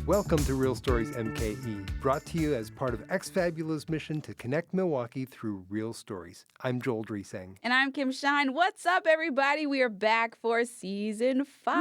Welcome to Real Stories MKE, brought to you as part of X-Fabula's mission to connect Milwaukee through real stories. I'm Joel Dresang. And I'm Kim Shine. What's up, everybody? We are back for season 5.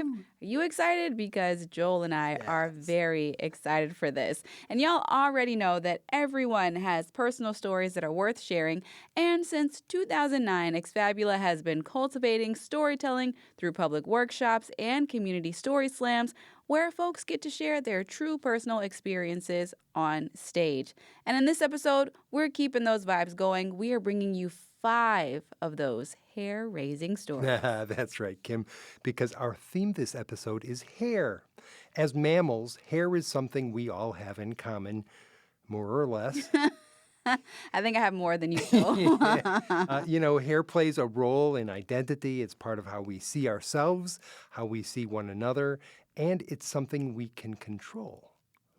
Woo-hoo. Are you excited? Because Joel and I are very excited for this. And y'all already know that everyone has personal stories that are worth sharing. And since 2009, X-Fabula has been cultivating storytelling through public workshops and community story slams, where folks get to share their true personal experiences on stage. And in this episode, we're keeping those vibes going. We are bringing you 5 of those hair-raising stories. That's right, Kim, because our theme this episode is hair. As mammals, hair is something we all have in common, more or less. I think I have more than you, Joel. Hair plays a role in identity. It's part of how we see ourselves, how we see one another, and it's something we can control,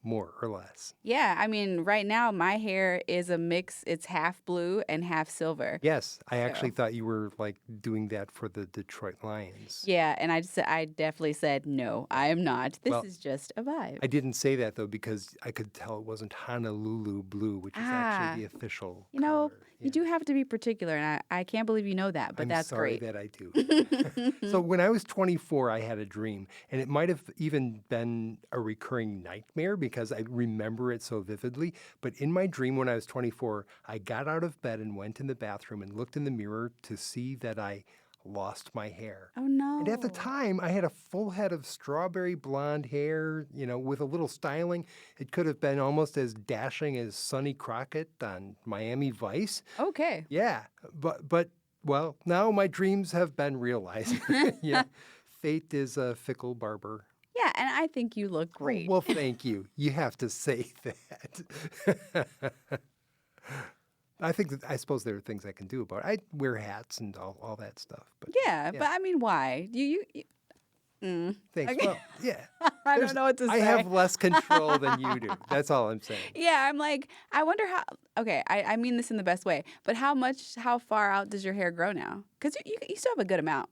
more or less. Yeah, I mean, right now my hair is a mix. It's half blue and half silver. Yes, I actually thought you were doing that for the Detroit Lions. Yeah, and I definitely said, no, I am not. This is just a vibe. I didn't say that, though, because I could tell it wasn't Honolulu blue, which is actually the official color. You do have to be particular, and I can't believe you know that, but that's great. I'm sorry that I do. So when I was 24, I had a dream, and it might have even been a recurring nightmare because I remember it so vividly. But in my dream when I was 24, I got out of bed and went in the bathroom and looked in the mirror to see that I lost my hair. Oh, no. And at the time, I had a full head of strawberry blonde hair, with a little styling. It could have been almost as dashing as Sonny Crockett on Miami Vice. Okay. Yeah, but now my dreams have been realized. Fate is a fickle barber. Yeah, and I think you look great. Well, thank you. You have to say that. I suppose there are things I can do about it. I wear hats and all that stuff. But but I mean, why? Thanks. Okay. Well, yeah. I don't know what to say. I have less control than you do. That's all I'm saying. Yeah, I'm like, I wonder how. Okay, I mean this in the best way, but how far out does your hair grow now? Because you still have a good amount.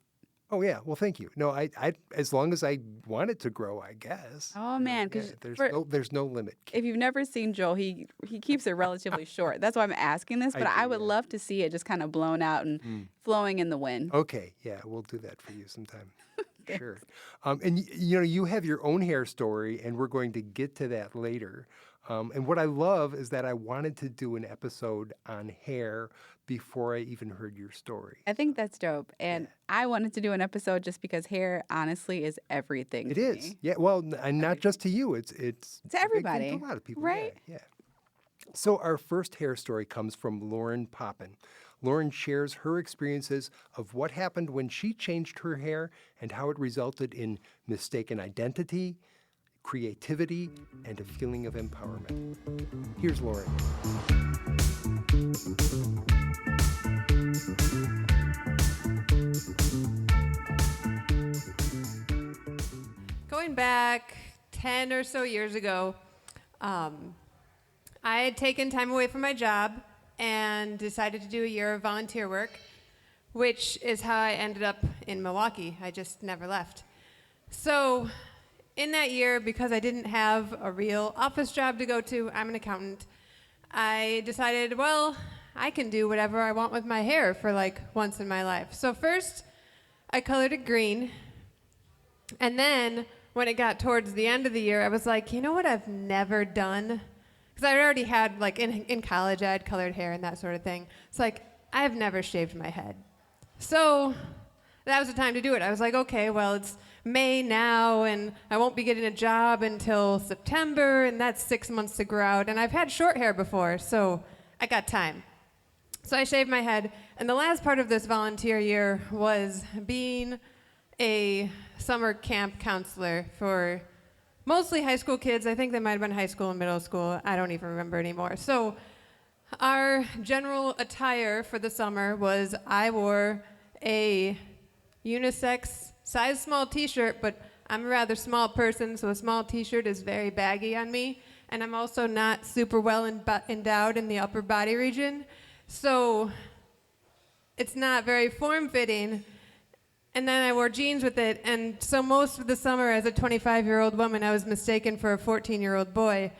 Oh, yeah. Well, thank you. No, I as long as I want it to grow, I guess. Oh, man. Because there's no limit. If you've never seen Joel, he keeps it relatively short. That's why I'm asking this, but I would love to see it just kind of blown out and flowing in the wind. Okay. Yeah, we'll do that for you sometime. Sure. And, you have your own hair story, and we're going to get to that later. And what I love is that I wanted to do an episode on hair before I even heard your story. I think that's dope. And I wanted to do an episode just because hair, honestly, is everything to me. Yeah, well, and not just to you. It's to everybody. To a lot of people. Right? Yeah. So our first hair story comes from Lauren Poppin. Lauren shares her experiences of what happened when she changed her hair and how it resulted in mistaken identity, creativity, and a feeling of empowerment. Here's Lauren. Going back 10 or so years ago, I had taken time away from my job and decided to do a year of volunteer work, which is how I ended up in Milwaukee. I just never left. So in that year, because I didn't have a real office job to go to, I'm an accountant, I decided, I can do whatever I want with my hair for once in my life. So first, I colored it green, and then when it got towards the end of the year, I was like, you know what I've never done? Because I already had, in college, I had colored hair and that sort of thing. It's I have never shaved my head. So that was the time to do it. I was like, okay, it's May now, and I won't be getting a job until September, and that's 6 months to grow out. And I've had short hair before, so I got time. So I shaved my head, and the last part of this volunteer year was being a summer camp counselor for mostly high school kids. I think they might have been high school and middle school. I don't even remember anymore. So our general attire for the summer was I wore a unisex size small t-shirt, but I'm a rather small person, so a small t-shirt is very baggy on me. And I'm also not super well endowed in the upper body region. So it's not very form-fitting. And then I wore jeans with it. And so most of the summer, as a 25-year-old woman, I was mistaken for a 14-year-old boy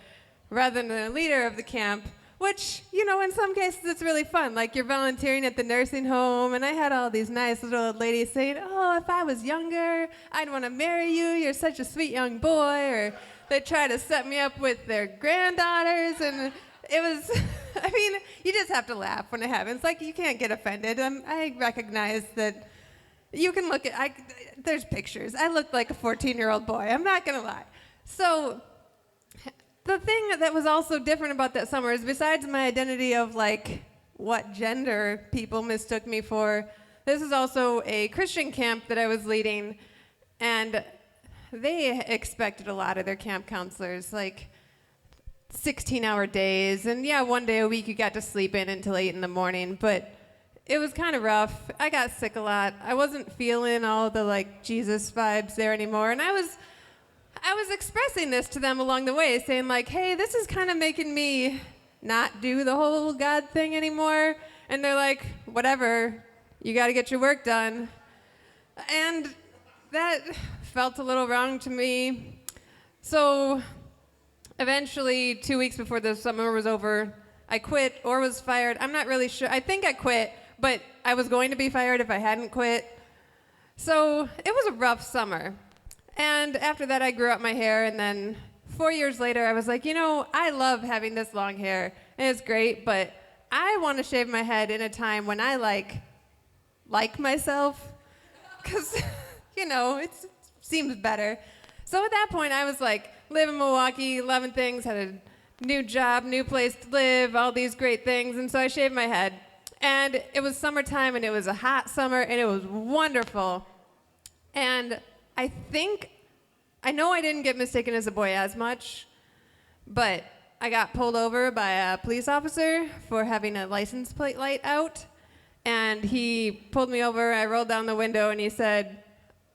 rather than a leader of the camp, which, in some cases it's really fun. Like you're volunteering at the nursing home, and I had all these nice little old ladies saying, "Oh, if I was younger, I'd want to marry you. You're such a sweet young boy." Or they try to set me up with their granddaughters, and it was, you just have to laugh when it happens. Like, you can't get offended. I recognize that you can look at, there's pictures. I looked like a 14-year-old boy. I'm not going to lie. So the thing that was also different about that summer is, besides my identity of like what gender people mistook me for, this is also a Christian camp that I was leading, and they expected a lot of their camp counselors, like 16-hour days, and yeah, one day a week you got to sleep in until 8 in the morning, but it was kind of rough. I got sick a lot. I wasn't feeling all the like Jesus vibes there anymore, and I was expressing this to them along the way, saying like, hey, this is kind of making me not do the whole God thing anymore. And they're like, whatever, you got to get your work done. And that felt a little wrong to me. So eventually, 2 weeks before the summer was over, I quit or was fired. I'm not really sure. I think I quit, but I was going to be fired if I hadn't quit. So it was a rough summer. And after that, I grew up my hair, and then 4 years later, I was like, I love having this long hair, and it's great, but I want to shave my head in a time when I like myself, because, it seems better. So at that point, I was like, live in Milwaukee, loving things, had a new job, new place to live, all these great things, and so I shaved my head. And it was summertime, and it was a hot summer, and it was wonderful. And I know I didn't get mistaken as a boy as much, but I got pulled over by a police officer for having a license plate light out, and he pulled me over. I rolled down the window, and he said,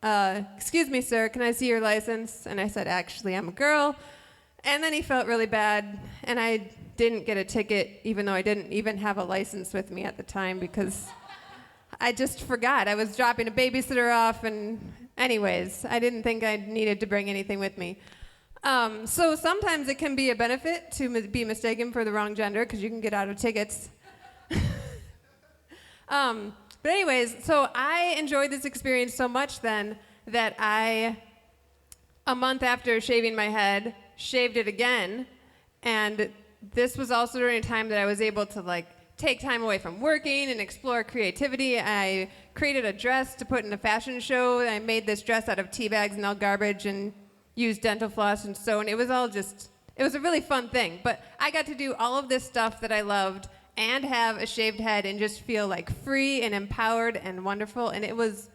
excuse me, sir, can I see your license? And I said, actually, I'm a girl. And then he felt really bad, and I didn't get a ticket, even though I didn't even have a license with me at the time, because I just forgot. I was dropping a babysitter off, and anyways, I didn't think I needed to bring anything with me. So sometimes it can be a benefit to be mistaken for the wrong gender, because you can get out of tickets. But anyways, so I enjoyed this experience so much then that a month after shaving my head, shaved it again. And this was also during a time that I was able to take time away from working and explore creativity. I created a dress to put in a fashion show. I made this dress out of tea bags and all garbage and used dental floss and sew. And it was a really fun thing. But I got to do all of this stuff that I loved and have a shaved head and just feel like free and empowered and wonderful. And it was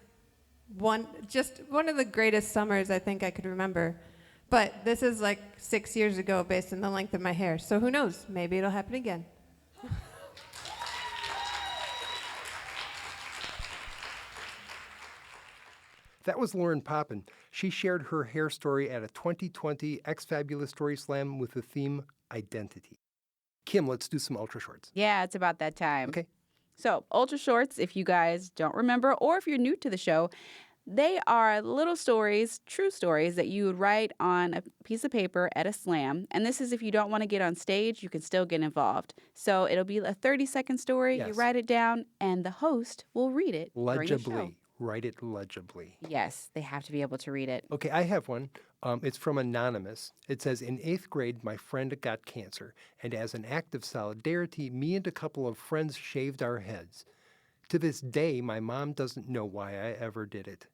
one of the greatest summers I think I could remember. But this is like 6 years ago based on the length of my hair. So who knows? Maybe it'll happen again. That was Lauren Poppin. She shared her hair story at a 2020 X-Fabulous Story Slam with the theme Identity. Kim, let's do some ultra shorts. Yeah, it's about that time. Okay. So, ultra shorts, if you guys don't remember, or if you're new to the show, they are little stories, true stories that you would write on a piece of paper at a slam. And this is if you don't want to get on stage, you can still get involved. So it'll be a 30-second story. Yes. You write it down, and the host will read it during the show. Legibly. Write it legibly. Yes, they have to be able to read it. Okay, I have one. It's from Anonymous. It says, in 8th grade, my friend got cancer, and as an act of solidarity, me and a couple of friends shaved our heads. To this day, my mom doesn't know why I ever did it.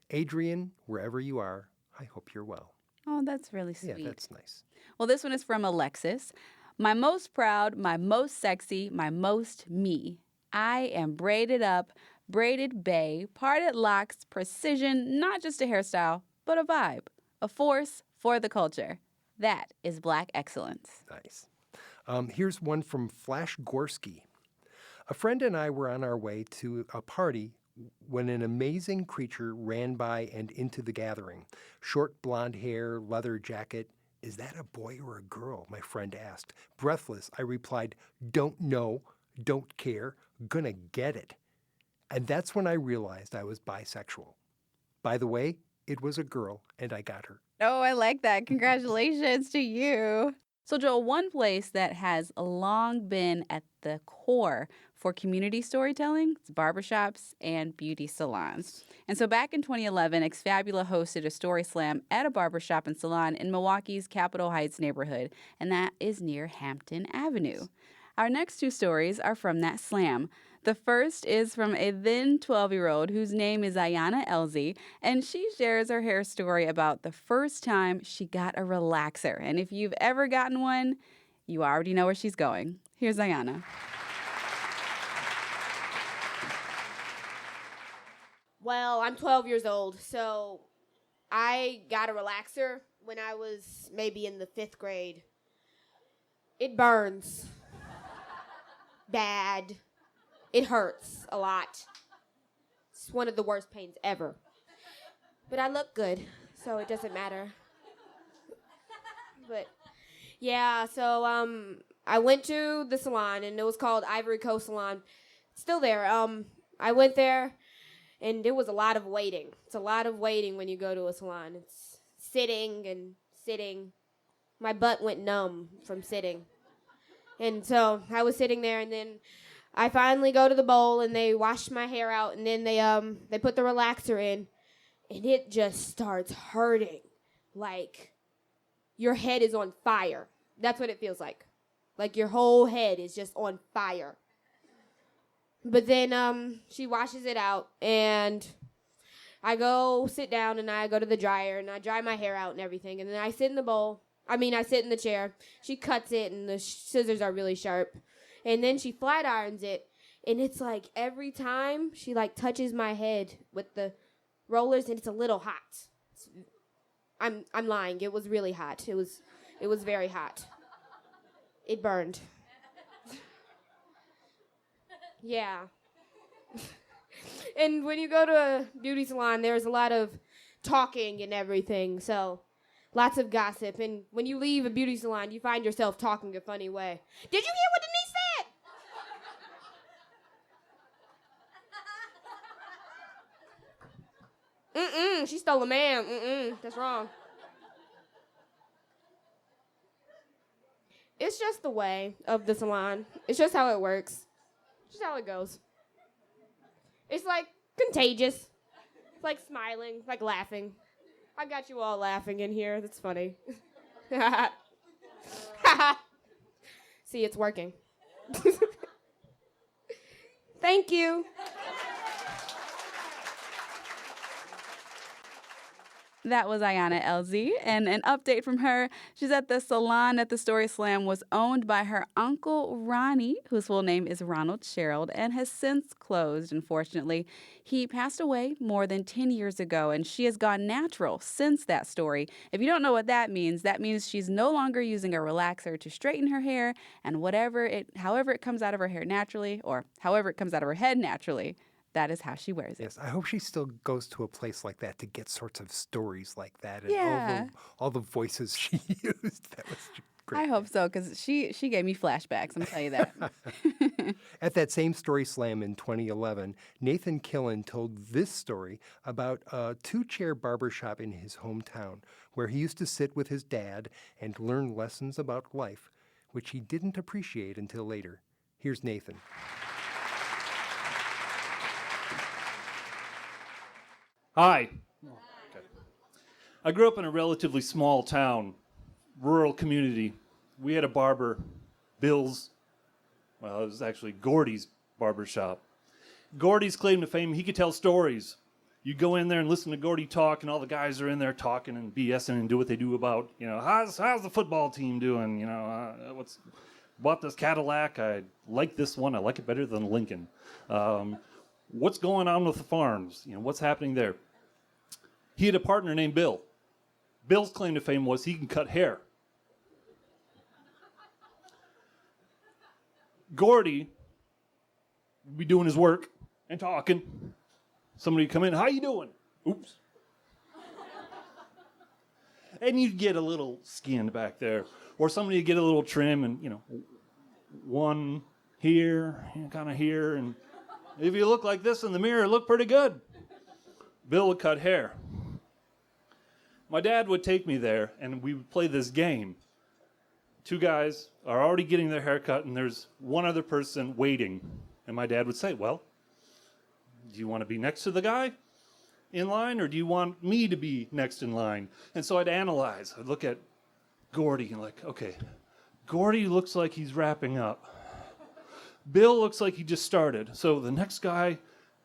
Adrian, wherever you are, I hope you're well. Oh, that's really sweet. Yeah, that's nice. Well, this one is from Alexis. My most proud, my most sexy, my most me. I am braided up, braided bae, parted locks, precision, not just a hairstyle, but a vibe, a force for the culture. That is Black excellence. Nice. Here's one from Flash Gorski. A friend and I were on our way to a party when an amazing creature ran by and into the gathering. Short blonde hair, leather jacket. Is that a boy or a girl? My friend asked. Breathless, I replied, don't know, don't care, gonna get it. And that's when I realized I was bisexual. By the way, it was a girl, and I got her. Oh, I like that. Congratulations to you. So, Joel, one place that has long been at the core for community storytelling is barbershops and beauty salons. And so back in 2011, Exfabula hosted a story slam at a barbershop and salon in Milwaukee's Capitol Heights neighborhood, and that is near Hampton Avenue. Our next two stories are from that slam. The first is from a then 12-year-old whose name is Ayana Elzie, and she shares her hair story about the first time she got a relaxer. And if you've ever gotten one, you already know where she's going. Here's Ayana. Well, I'm 12 years old, so I got a relaxer when I was maybe in the 5th grade. It burns. Bad. It hurts a lot. It's one of the worst pains ever. But I look good, so it doesn't matter. But yeah, so I went to the salon, and it was called Ivory Coast Salon. It's still there. I went there, and it was a lot of waiting. It's a lot of waiting when you go to a salon. It's sitting and sitting. My butt went numb from sitting. And so I was sitting there, and then I finally go to the bowl, and they wash my hair out, and then they put the relaxer in, and it just starts hurting. Like your head is on fire. That's what it feels like. Like your whole head is just on fire. But then she washes it out, and I go sit down, and I go to the dryer, and I dry my hair out and everything, and then I sit in the chair. She cuts it, and the scissors are really sharp. And then she flat irons it, and it's like every time she like touches my head with the rollers, and it's a little hot. I'm lying. It was really hot. It was very hot. It burned. Yeah. And when you go to a beauty salon, there's a lot of talking and everything, so lots of gossip. And when you leave a beauty salon, you find yourself talking a funny way. Did you hear what Denise said? She stole a man. That's wrong. It's just the way of the salon. It's just how it works. Just how it goes. It's like contagious. It's like smiling, it's like laughing. I got you all laughing in here. That's funny. See, it's working. Thank you. That was Ayana Elzie, and an update from her. She's at the salon at the Story Slam was owned by her uncle Ronnie, whose full name is Ronald Sherrill, and has since closed, unfortunately. He passed away more than 10 years ago, and she has gone natural since that story. If you don't know what that means she's no longer using a relaxer to straighten her hair, and however it comes out of her hair naturally, or however it comes out of her head naturally, that is how she wears it. Yes, I hope she still goes to a place like that to get sorts of stories like that and Yeah. all the voices she used. That was great. I hope so, because she gave me flashbacks, I'm telling you that. At that same Story Slam in 2011, Nathan Killen told this story about a 2-chair barbershop in his hometown where he used to sit with his dad and learn lessons about life, which he didn't appreciate until later. Here's Nathan. Hi. Okay. I grew up in a relatively small town, rural community. We had a barber, Bill's, well, it was actually Gordy's barber shop. Gordy's claim to fame, he could tell stories. You go in there and listen to Gordy talk, and all the guys are in there talking and BSing and do what they do about, how's the football team doing? Bought this Cadillac. I like this one. I like it better than Lincoln. What's going on with the farms? What's happening there? He had a partner named Bill. Bill's claim to fame was he can cut hair. Gordy would be doing his work and talking. Somebody would come in, how you doing? Oops. And you'd get a little skin back there. Or somebody would get a little trim and, one here, kind of here, and If you look like this in the mirror, look pretty good. Bill would cut hair. My dad would take me there, and we would play this game. Two guys are already getting their hair cut, and there's one other person waiting. And my dad would say, well, do you want to be next to the guy in line, or do you want me to be next in line? And so I'd analyze. I'd look at Gordy and like, okay, Gordy looks like he's wrapping up. Bill looks like he just started. So the next guy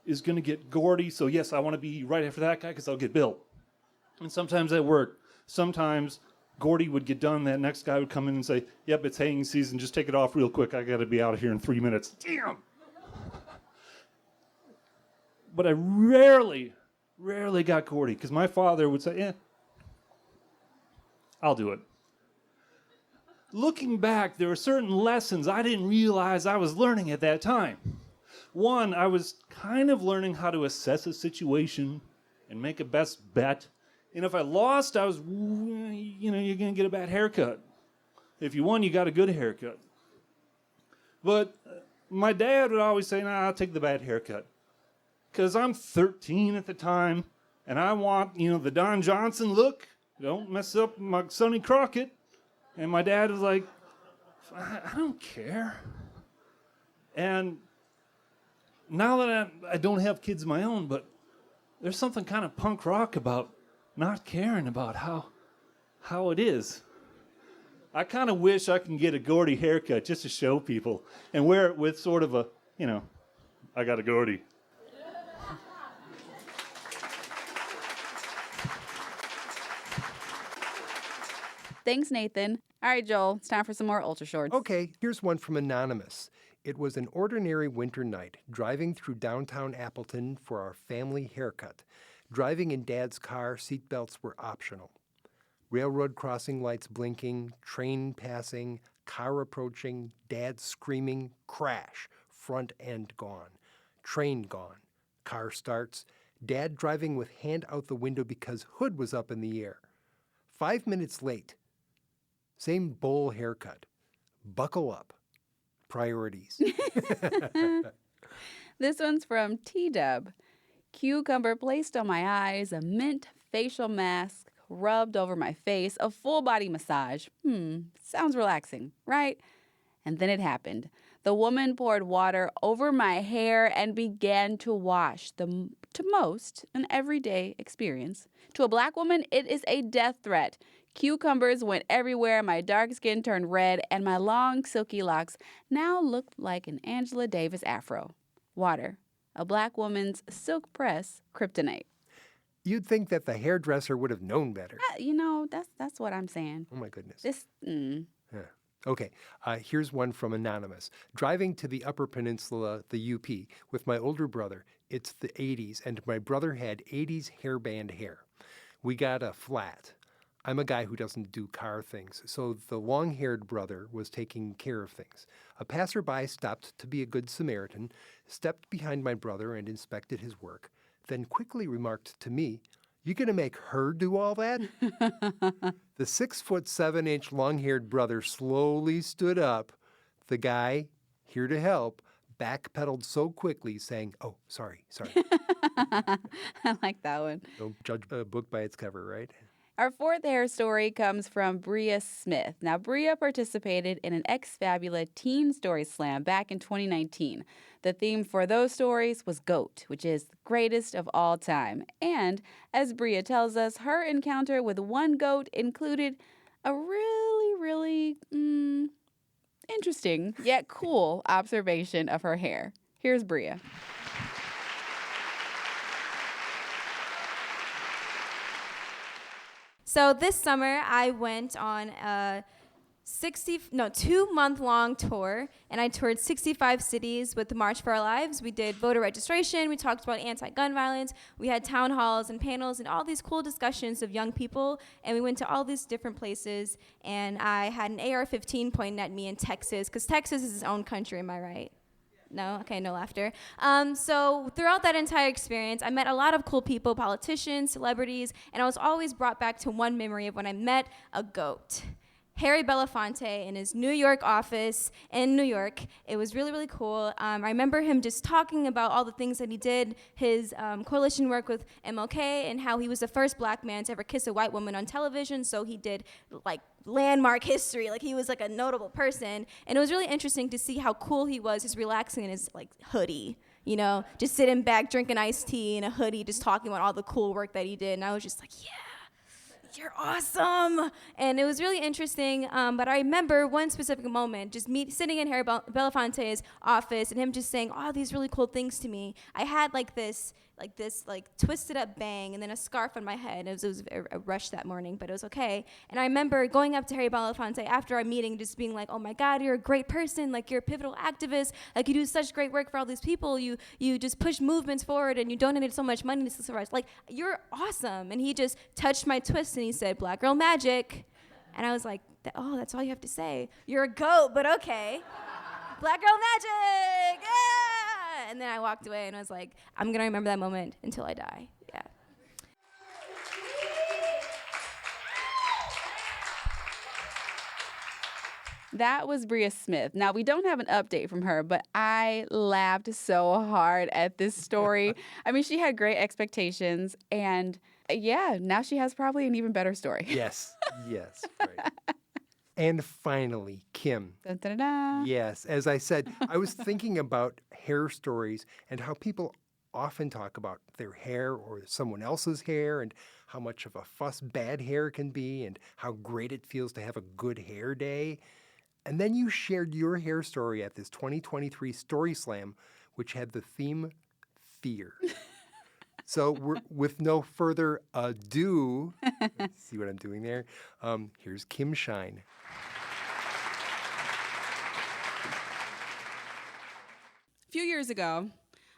is going to get Gordy. So yes, I want to be right after that guy because I'll get Bill. And sometimes that worked. Sometimes Gordy would get done. That next guy would come in and say, yep, it's hanging season. Just take it off real quick. I got to be out of here in 3 minutes. Damn. But I rarely got Gordy because my father would say, I'll do it. Looking back, there were certain lessons I didn't realize I was learning at that time. One, I was kind of learning how to assess a situation and make a best bet. And if I lost, I was, you're going to get a bad haircut. If you won, you got a good haircut. But my dad would always say, I'll take the bad haircut. Because I'm 13 at the time, and I want, the Don Johnson look. Don't mess up my Sonny Crockett. And my dad was like, I don't care. And now that I don't have kids of my own, but there's something kind of punk rock about not caring about how it is. I kind of wish I can get a Gordy haircut just to show people and wear it with sort of a, I got a Gordy. Thanks, Nathan. All right, Joel, it's time for some more Ultra Shorts. Okay, here's one from Anonymous. It was an ordinary winter night, driving through downtown Appleton for our family haircut. Driving in Dad's car, seatbelts were optional. Railroad crossing lights blinking, train passing, car approaching, Dad screaming, crash, front end gone. Train gone. Car starts. Dad driving with hand out the window because hood was up in the air. 5 minutes late. Same bowl haircut. Buckle up. Priorities. This one's from T-Dub. Cucumber placed on my eyes, a mint facial mask rubbed over my face, a full body massage. Sounds relaxing, right? And then it happened. The woman poured water over my hair and began to wash. To most, an everyday experience. To a black woman, it is a death threat. Cucumbers went everywhere, my dark skin turned red, and my long, silky locks now looked like an Angela Davis afro. Water. A black woman's silk press kryptonite. You'd think that the hairdresser would have known better. That's what I'm saying. Oh, my goodness. Yeah. Okay, here's one from Anonymous. Driving to the Upper Peninsula, the UP, with my older brother. It's the 80s, and my brother had 80s hairband hair. We got a flat. I'm a guy who doesn't do car things, so the long-haired brother was taking care of things. A passerby stopped to be a good Samaritan, stepped behind my brother and inspected his work, then quickly remarked to me, "You gonna make her do all that?" The 6'7" long-haired brother slowly stood up. The guy, here to help, backpedaled so quickly, saying, "Oh, sorry." I like that one. Don't judge a book by its cover, right? Our fourth hair story comes from Bria Smith. Now, Bria participated in an Ex-Fabula Teen Story Slam back in 2019. The theme for those stories was GOAT, which is the greatest of all time. And, as Bria tells us, her encounter with one GOAT included a really interesting yet cool observation of her hair. Here's Bria. So this summer, I went on a 2-month-long tour, and I toured 65 cities with the March for Our Lives. We did voter registration. We talked about anti-gun violence. We had town halls and panels and all these cool discussions of young people, and we went to all these different places, and I had an AR-15 pointed at me in Texas, because Texas is its own country, am I right? No? Okay, no laughter. So throughout that entire experience, I met a lot of cool people, politicians, celebrities, and I was always brought back to one memory of when I met a GOAT. Harry Belafonte in his New York office in New York. It was really, really cool. I remember him just talking about all the things that he did, his coalition work with MLK, and how he was the first black man to ever kiss a white woman on television. So he did like landmark history. Like he was like a notable person. And it was really interesting to see how cool he was, just relaxing in his like hoodie. You know, just sitting back, drinking iced tea in a hoodie, just talking about all the cool work that he did. And I was just like, yeah. You're awesome. And it was really interesting. But I remember one specific moment, just me sitting in Harry Belafonte's office and him just saying all these really cool things to me. I had like this twisted up bang and then a scarf on my head. It was a rush that morning, but it was okay. And I remember going up to Harry Belafonte after our meeting, just being like, oh my God, you're a great person. Like you're a pivotal activist. Like you do such great work for all these people. You just push movements forward and you donated so much money to civil rights. Like you're awesome. And he just touched my twist and he said, Black girl magic. And I was like, oh, that's all you have to say. You're a goat, but okay. Black girl magic, yeah! And then I walked away and I was like, I'm gonna remember that moment until I die, yeah. That was Bria Smith. Now, we don't have an update from her, but I laughed so hard at this story. I mean, she had great expectations, and yeah, now she has probably an even better story. Yes, right. And finally, Kim. Dun, dun, dun, dun. Yes, as I said, I was thinking about hair stories and how people often talk about their hair or someone else's hair and how much of a fuss bad hair can be and how great it feels to have a good hair day. And then you shared your hair story at this 2023 Story Slam, which had the theme fear. So with no further ado, see what I'm doing there? Here's Kim Shine. A few years ago,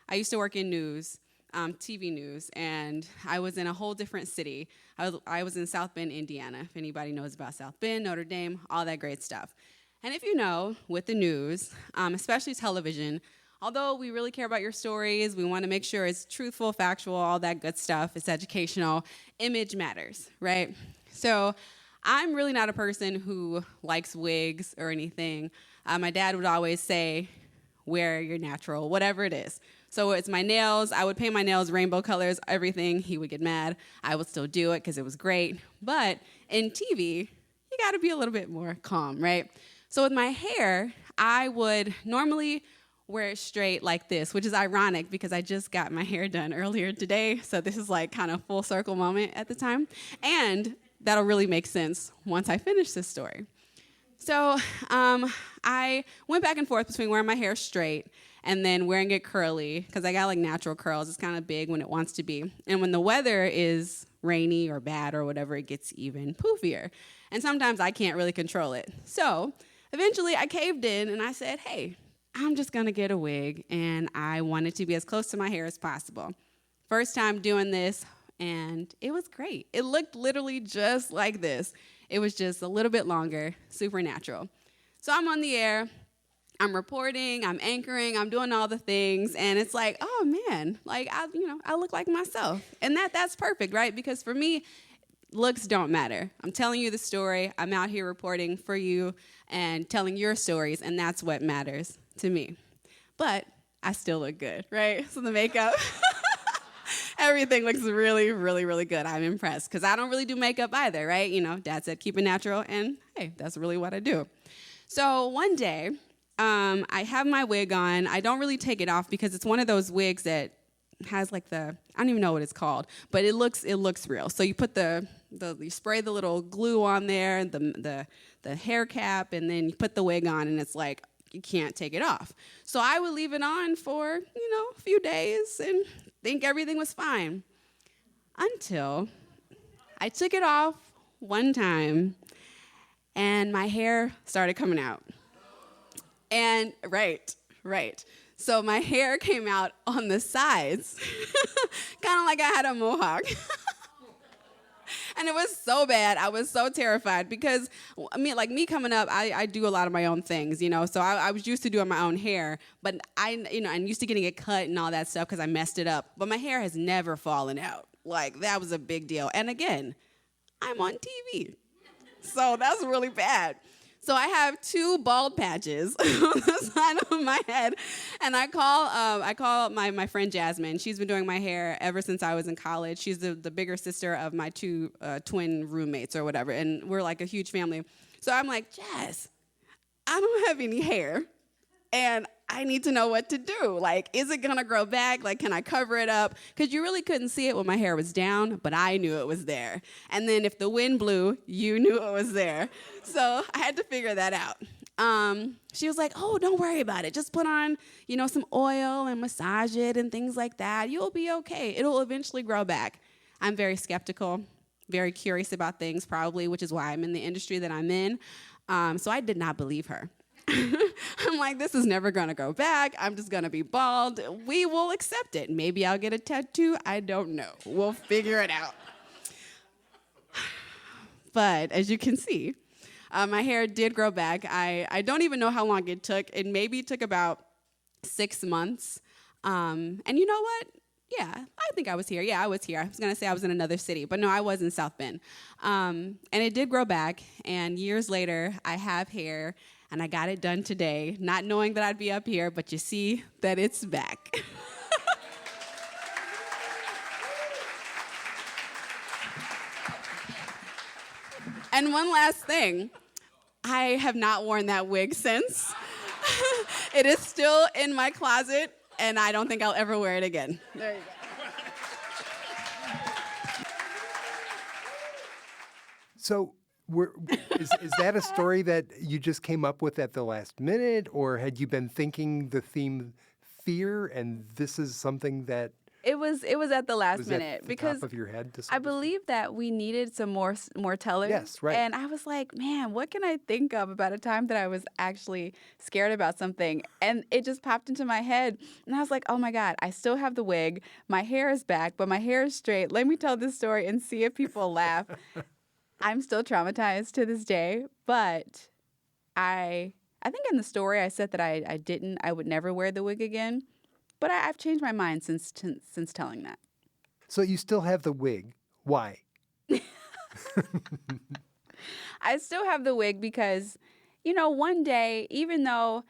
I used to work in news, TV news, and I was in a whole different city. I was in South Bend, Indiana, if anybody knows about South Bend, Notre Dame, all that great stuff. And if you know, with the news, especially television, although we really care about your stories, we want to make sure it's truthful, factual, all that good stuff, it's educational, image matters, right? So I'm really not a person who likes wigs or anything. My dad would always say, wear your natural, whatever it is. So it's my nails. I would paint my nails rainbow colors, everything. He would get mad. I would still do it because it was great. But in TV, you got to be a little bit more calm, right? So with my hair, I would normally wear it straight like this, which is ironic because I just got my hair done earlier today. So this is like kind of full circle moment at the time. And that'll really make sense once I finish this story. So I went back and forth between wearing my hair straight and then wearing it curly because I got like natural curls. It's kind of big when it wants to be. And when the weather is rainy or bad or whatever, it gets even poofier. And sometimes I can't really control it. So eventually I caved in and I said, hey, I'm just going to get a wig. And I wanted to be as close to my hair as possible. First time doing this, and it was great. It looked literally just like this. It was just a little bit longer, super natural. So I'm on the air, I'm reporting, I'm anchoring, I'm doing all the things, and it's like, oh man, like I look like myself. And that's perfect, right? Because for me, looks don't matter. I'm telling you the story, I'm out here reporting for you and telling your stories, and that's what matters to me. But I still look good, right? So the makeup everything looks really, really, really good. I'm impressed because I don't really do makeup either, right? You know, Dad said keep it natural, and hey, that's really what I do. So one day, I have my wig on. I don't really take it off because it's one of those wigs that has like I don't even know what it's called, but it looks real. So you put you spray the little glue on there, the hair cap, and then you put the wig on, and it's like you can't take it off. So I would leave it on for a few days and think everything was fine until I took it off one time and my hair started coming out. And right. So my hair came out on the sides, kind of like I had a mohawk. And it was so bad. I was so terrified because, me coming up, I do a lot of my own things, So I was used to doing my own hair, but I'm used to getting it cut and all that stuff because I messed it up. But my hair has never fallen out. Like, that was a big deal. And again, I'm on TV. So that's really bad. So I have 2 bald patches on the side of my head, and I call my friend Jasmine. She's been doing my hair ever since I was in college. She's the bigger sister of my 2 twin roommates or whatever, and we're like a huge family. So I'm like, Jazz, I don't have any hair, and I need to know what to do. Like, is it gonna grow back? Like, can I cover it up? Because you really couldn't see it when my hair was down, but I knew it was there. And then if the wind blew, you knew it was there. So I had to figure that out. She was like, oh, don't worry about it. Just put on, some oil and massage it and things like that. You'll be okay. It'll eventually grow back. I'm very skeptical, very curious about things probably, which is why I'm in the industry that I'm in. So I did not believe her. I'm like, this is never going to go back. I'm just going to be bald. We will accept it. Maybe I'll get a tattoo. I don't know. We'll figure it out. But as you can see, my hair did grow back. I don't even know how long it took. It maybe took about 6 months. And you know what? Yeah, I think I was here. Yeah, I was here. I was going to say I was in another city, but no, I was in South Bend. And it did grow back. And years later, I have hair. And I got it done today, not knowing that I'd be up here, but you see that it's back. And one last thing, I have not worn that wig since. It is still in my closet, and I don't think I'll ever wear it again. There you go. So is that a story that you just came up with at the last minute, or had you been thinking the theme fear, and this is something that It was at the last was minute at the because top of your head? I believe that we needed some more tellers. Yes, right. And I was like, man, what can I think of about a time that I was actually scared about something? And it just popped into my head. And I was like, oh my God, I still have the wig. My hair is back, but my hair is straight. Let me tell this story and see if people laugh. I'm still traumatized to this day, but I think in the story I said that I would never wear the wig again. But I've changed my mind since telling that. So you still have the wig. Why? I still have the wig because, one day, even though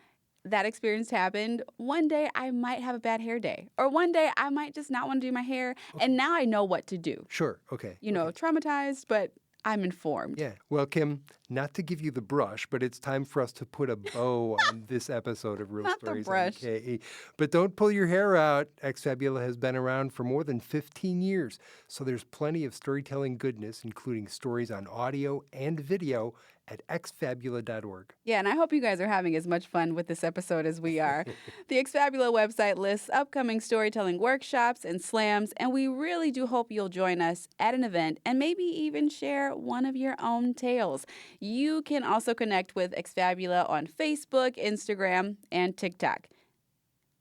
that experience happened, one day I might have a bad hair day. Or one day I might just not want to do my hair. And now I know what to do. Sure. Okay. Traumatized, but I'm informed. Yeah. Well, Kim, not to give you the brush, but it's time for us to put a bow on this episode of Real Not the Stories brush. MKE. But don't pull your hair out. Ex Fabula has been around for more than 15 years, so there's plenty of storytelling goodness, including stories on audio and video at exfabula.org. Yeah, and I hope you guys are having as much fun with this episode as we are. The Exfabula website lists upcoming storytelling workshops and slams, and we really do hope you'll join us at an event and maybe even share one of your own tales. You can also connect with Exfabula on Facebook, Instagram, and TikTok.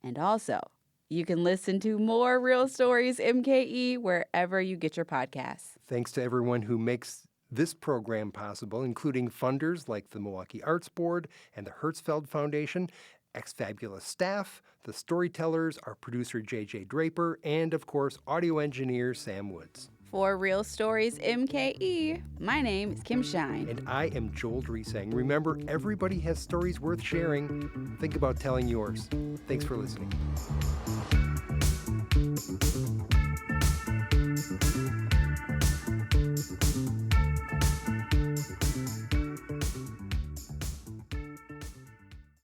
And also, you can listen to more Real Stories MKE wherever you get your podcasts. Thanks to everyone who makes this program possible, including funders like the Milwaukee Arts Board and the Hertzfeld Foundation, Ex-Fabula staff, the storytellers, our producer JJ Draper, and of course, audio engineer Sam Woods. For Real Stories MKE, my name is Kim Shine. And I am Joel Dresang. Remember, everybody has stories worth sharing. Think about telling yours. Thanks for listening.